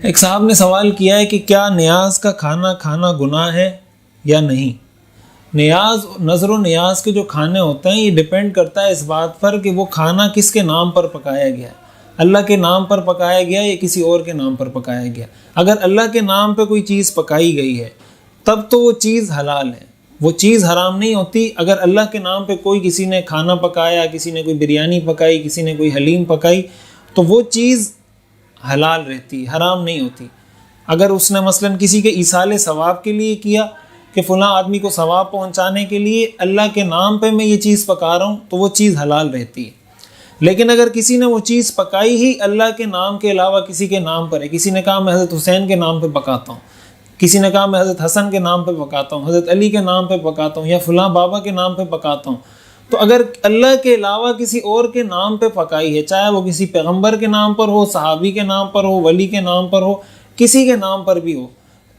ایک صاحب نے سوال کیا ہے کہ کیا نیاز کا کھانا کھانا گناہ ہے یا نہیں؟ نیاز، نظر و نیاز کے جو کھانے ہوتے ہیں یہ ڈیپینڈ کرتا ہے اس بات پر کہ وہ کھانا کس کے نام پر پکایا گیا ہے، اللہ کے نام پر پکایا گیا یا کسی اور کے نام پر پکایا گیا۔ اگر اللہ کے نام پہ کوئی چیز پکائی گئی ہے تب تو وہ چیز حلال ہے، وہ چیز حرام نہیں ہوتی۔ اگر اللہ کے نام پہ کسی نے کھانا پکایا، کسی نے کوئی بریانی پکائی، کسی نے کوئی حلیم پکائی، تو وہ چیز حلال رہتی، حرام نہیں ہوتی۔ اگر اس نے مثلاً کسی کے ایصال ثواب کے لیے کیا کہ فلاں آدمی کو ثواب پہنچانے کے لیے اللہ کے نام پہ میں یہ چیز پکا رہا ہوں، تو وہ چیز حلال رہتی ہے۔ لیکن اگر کسی نے وہ چیز پکائی ہی اللہ کے نام کے علاوہ کسی کے نام پر ہے، کسی نے کہا میں حضرت حسین کے نام پہ پکاتا ہوں، کسی نے کہا میں حضرت حسن کے نام پہ پکاتا ہوں، حضرت علی کے نام پہ پکاتا ہوں، یا فلاں بابا کے نام پہ پکاتا ہوں، تو اگر اللہ کے علاوہ کسی اور کے نام پہ پکائی ہے، چاہے وہ کسی پیغمبر کے نام پر ہو، صحابی کے نام پر ہو، ولی کے نام پر ہو، کسی کے نام پر بھی ہو،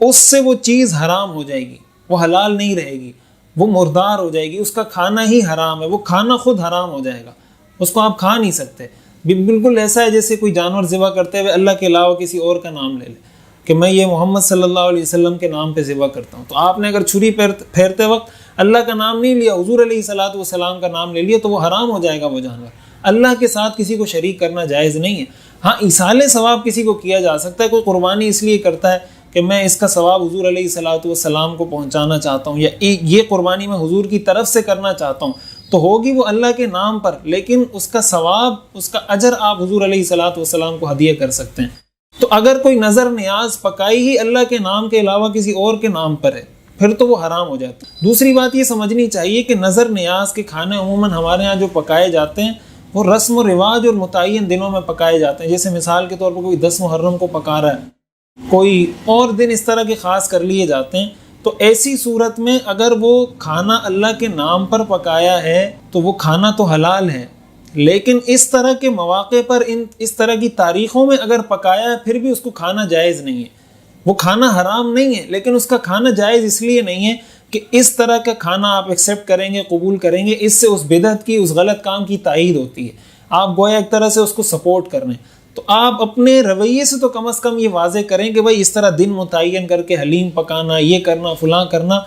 اس سے وہ چیز حرام ہو جائے گی، وہ حلال نہیں رہے گی، وہ مردار ہو جائے گی، اس کا کھانا ہی حرام ہے، وہ کھانا خود حرام ہو جائے گا، اس کو آپ کھا نہیں سکتے۔ بالکل ایسا ہے جیسے کوئی جانور ذبح کرتے ہوئے اللہ کے علاوہ کسی اور کا نام لے لے کہ میں یہ محمد صلی اللہ علیہ وسلم کے نام پہ ذبح کرتا ہوں، تو آپ نے اگر چھری پھیرتے وقت اللہ کا نام نہیں لیا، حضور علیہ الصلوۃ والسلام کا نام لے لیا، تو وہ حرام ہو جائے گا وہ جانور۔ اللہ کے ساتھ کسی کو شریک کرنا جائز نہیں ہے۔ ہاں، ایصال ثواب کسی کو کیا جا سکتا ہے، کوئی قربانی اس لیے کرتا ہے کہ میں اس کا ثواب حضور علیہ الصلوۃ والسلام کو پہنچانا چاہتا ہوں، یا یہ قربانی میں حضور کی طرف سے کرنا چاہتا ہوں، تو ہوگی وہ اللہ کے نام پر، لیکن اس کا ثواب، اس کا اجر آپ حضور علیہ الصلوۃ والسلام کو ہدیہ کر سکتے ہیں۔ تو اگر کوئی نظر نیاز پکائی ہی اللہ کے نام کے علاوہ کسی اور کے نام پر ہے، پھر تو وہ حرام ہو جاتا ہے۔ دوسری بات یہ سمجھنی چاہیے کہ نظر نیاز کے کھانے عموماً ہمارے ہاں جو پکائے جاتے ہیں وہ رسم و رواج اور متعین دنوں میں پکائے جاتے ہیں، جیسے مثال کے طور پر کوئی 10 محرم کو پکا رہا ہے، کوئی اور دن اس طرح کے خاص کر لیے جاتے ہیں۔ تو ایسی صورت میں اگر وہ کھانا اللہ کے نام پر پکایا ہے تو وہ کھانا تو حلال ہے، لیکن اس طرح کے مواقع پر، اس طرح کی تاریخوں میں اگر پکایا ہے پھر بھی اس کو کھانا جائز نہیں ہے۔ وہ کھانا حرام نہیں ہے، لیکن اس کا کھانا جائز اس لیے نہیں ہے کہ اس طرح کا کھانا آپ ایکسیپٹ کریں گے، قبول کریں گے، اس سے اس بدعت کی، اس غلط کام کی تائید ہوتی ہے، آپ گویا ایک طرح سے اس کو سپورٹ کر رہے ہیں۔ تو آپ اپنے رویے سے تو کم از کم یہ واضح کریں کہ بھائی اس طرح دن متعین کر کے حلیم پکانا، یہ کرنا، فلاں کرنا،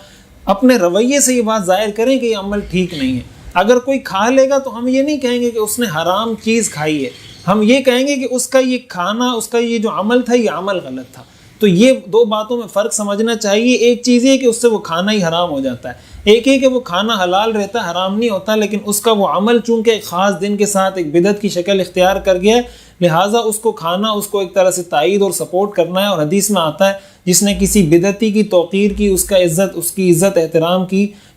اپنے رویے سے یہ بات ظاہر کریں کہ یہ عمل ٹھیک نہیں ہے۔ اگر کوئی کھا لے گا تو ہم یہ نہیں کہیں گے کہ اس نے حرام چیز کھائی ہے، ہم یہ کہیں گے کہ اس کا یہ کھانا، اس کا یہ جو عمل تھا، یہ عمل غلط تھا۔ تو یہ دو باتوں میں فرق سمجھنا چاہیے۔ ایک چیز یہ کہ اس سے وہ کھانا ہی حرام ہو جاتا ہے، ایک یہ کہ وہ کھانا حلال رہتا ہے، حرام نہیں ہوتا، لیکن اس کا وہ عمل چونکہ ایک خاص دن کے ساتھ ایک بدعت کی شکل اختیار کر گیا ہے، لہٰذا اس کو کھانا، اس کو ایک طرح سے تائید اور سپورٹ کرنا ہے۔ اور حدیث میں آتا ہے جس نے کسی بدعتی کی توقیر کی، اس کی عزت احترام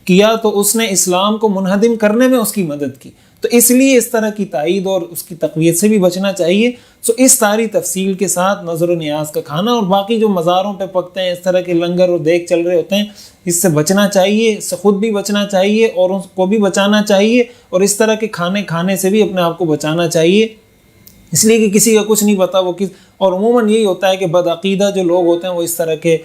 کیا تو اس نے اسلام کو منہدم کرنے میں اس کی مدد کی۔ تو اس لیے اس طرح کی تائید اور اس کی تقویت سے بھی بچنا چاہیے۔ اس ساری تفصیل کے ساتھ نظر و نیاز کا کھانا اور باقی جو مزاروں پہ پکتے ہیں، اس طرح کے لنگر اور دیگ چل رہے ہوتے ہیں، اس سے بچنا چاہیے، اس سے خود بھی بچنا چاہیے اور اس کو بھی بچانا چاہیے، اور اس طرح کے کھانے کھانے سے بھی اپنے آپ کو بچانا چاہیے، اس لیے کہ کسی کا کچھ نہیں پتا وہ اور عموماً یہی ہوتا ہے کہ بدعقیدہ جو لوگ ہوتے ہیں وہ اس طرح کے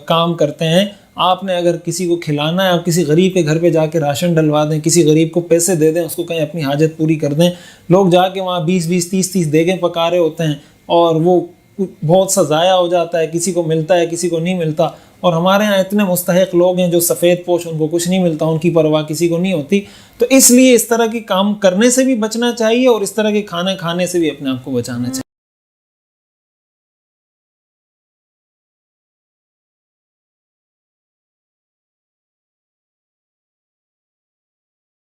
کام کرتے ہیں۔ آپ نے اگر کسی کو کھلانا ہے، آپ کسی غریب کے گھر پہ جا کے راشن ڈلوا دیں، کسی غریب کو پیسے دے دیں، اس کو کہیں اپنی حاجت پوری کر دیں، لوگ جا کے وہاں 20 30 دیگیں پکا رہے ہوتے ہیں اور وہ بہت سا ضائع ہو جاتا ہے، کسی کو ملتا ہے، کسی کو نہیں ملتا۔ اور ہمارے ہاں اتنے مستحق لوگ ہیں جو سفید پوش، ان کو کچھ نہیں ملتا، ان کی پرواہ کسی کو نہیں ہوتی۔ تو اس لیے اس طرح کے کام کرنے سے بھی بچنا چاہیے اور اس طرح کے کھانے کھانے سے بھی اپنے آپ کو بچانا چاہیے۔